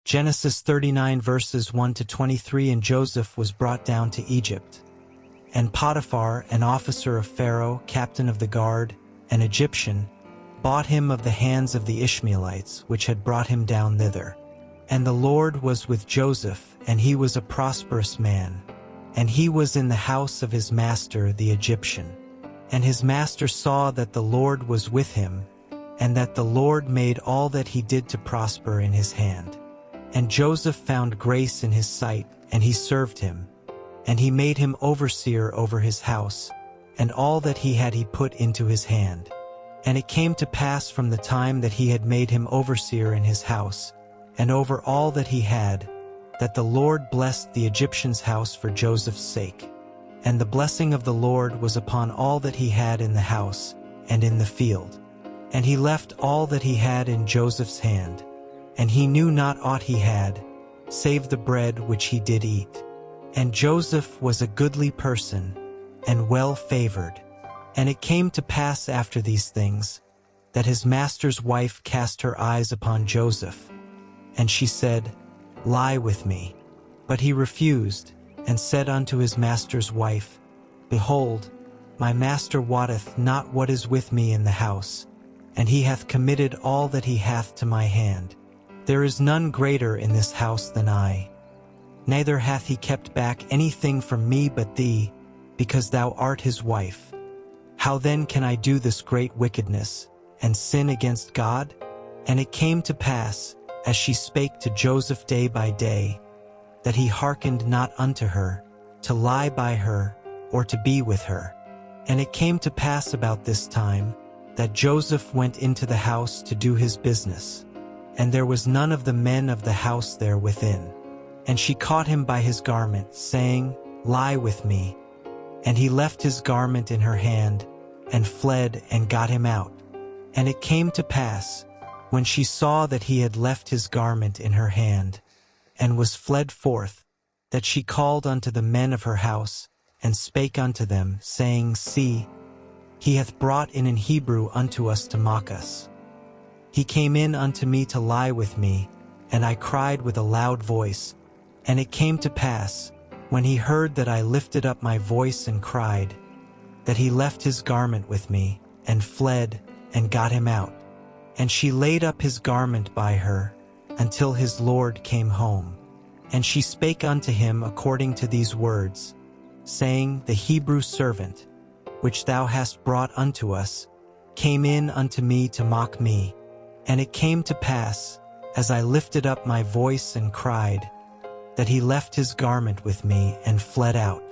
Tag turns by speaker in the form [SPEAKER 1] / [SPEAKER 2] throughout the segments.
[SPEAKER 1] Genesis 39 verses 1 to 23. And Joseph was brought down to Egypt. And Potiphar, an officer of Pharaoh, captain of the guard, an Egyptian, bought him of the hands of the Ishmaelites, which had brought him down thither. And the Lord was with Joseph, and he was a prosperous man. And he was in the house of his master the Egyptian. And his master saw that the Lord was with him, and that the Lord made all that he did to prosper in his hand. And Joseph found grace in his sight, and he served him. And he made him overseer over his house, and all that he had he put into his hand. And it came to pass from the time that he had made him overseer in his house, and over all that he had, that the Lord blessed the Egyptian's house for Joseph's sake. And the blessing of the Lord was upon all that he had in the house, and in the field. And he left all that he had in Joseph's hand, and he knew not aught he had, save the bread which he did eat. And Joseph was a goodly person, and well favored. And it came to pass after these things, that his master's wife cast her eyes upon Joseph. And she said, Lie with me. But he refused, and said unto his master's wife, Behold, my master wotteth not what is with me in the house, and he hath committed all that he hath to my hand. There is none greater in this house than I. Neither hath he kept back anything from me but thee, because thou art his wife. How then can I do this great wickedness, and sin against God? And it came to pass, as she spake to Joseph day by day, that he hearkened not unto her, to lie by her, or to be with her. And it came to pass about this time, that Joseph went into the house to do his business, and there was none of the men of the house there within. And she caught him by his garment, saying, Lie with me. And he left his garment in her hand, and fled, and got him out. And it came to pass, when she saw that he had left his garment in her hand, and was fled forth, that she called unto the men of her house, and spake unto them, saying, See, he hath brought in Hebrew unto us to mock us. He came in unto me to lie with me, and I cried with a loud voice. And it came to pass, when he heard that I lifted up my voice and cried, that he left his garment with me, and fled, and got him out. And she laid up his garment by her, until his Lord came home. And she spake unto him according to these words, saying, The Hebrew servant, which thou hast brought unto us, came in unto me to mock me. And it came to pass, as I lifted up my voice and cried, that he left his garment with me and fled out.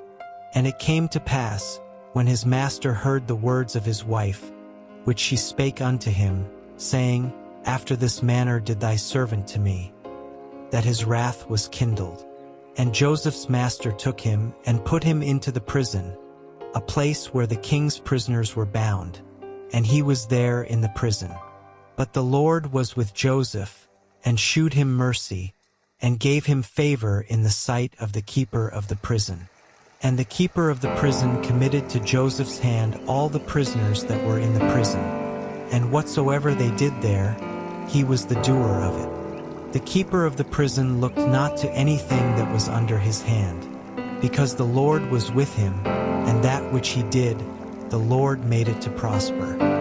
[SPEAKER 1] And it came to pass, when his master heard the words of his wife, which she spake unto him, saying, After this manner did thy servant to me, that his wrath was kindled. And Joseph's master took him and put him into the prison, a place where the king's prisoners were bound, and he was there in the prison. But the Lord was with Joseph, and shewed him mercy, and gave him favor in the sight of the keeper of the prison. And the keeper of the prison committed to Joseph's hand all the prisoners that were in the prison. And whatsoever they did there, he was the doer of it. The keeper of the prison looked not to anything that was under his hand, because the Lord was with him, and that which he did, the Lord made it to prosper.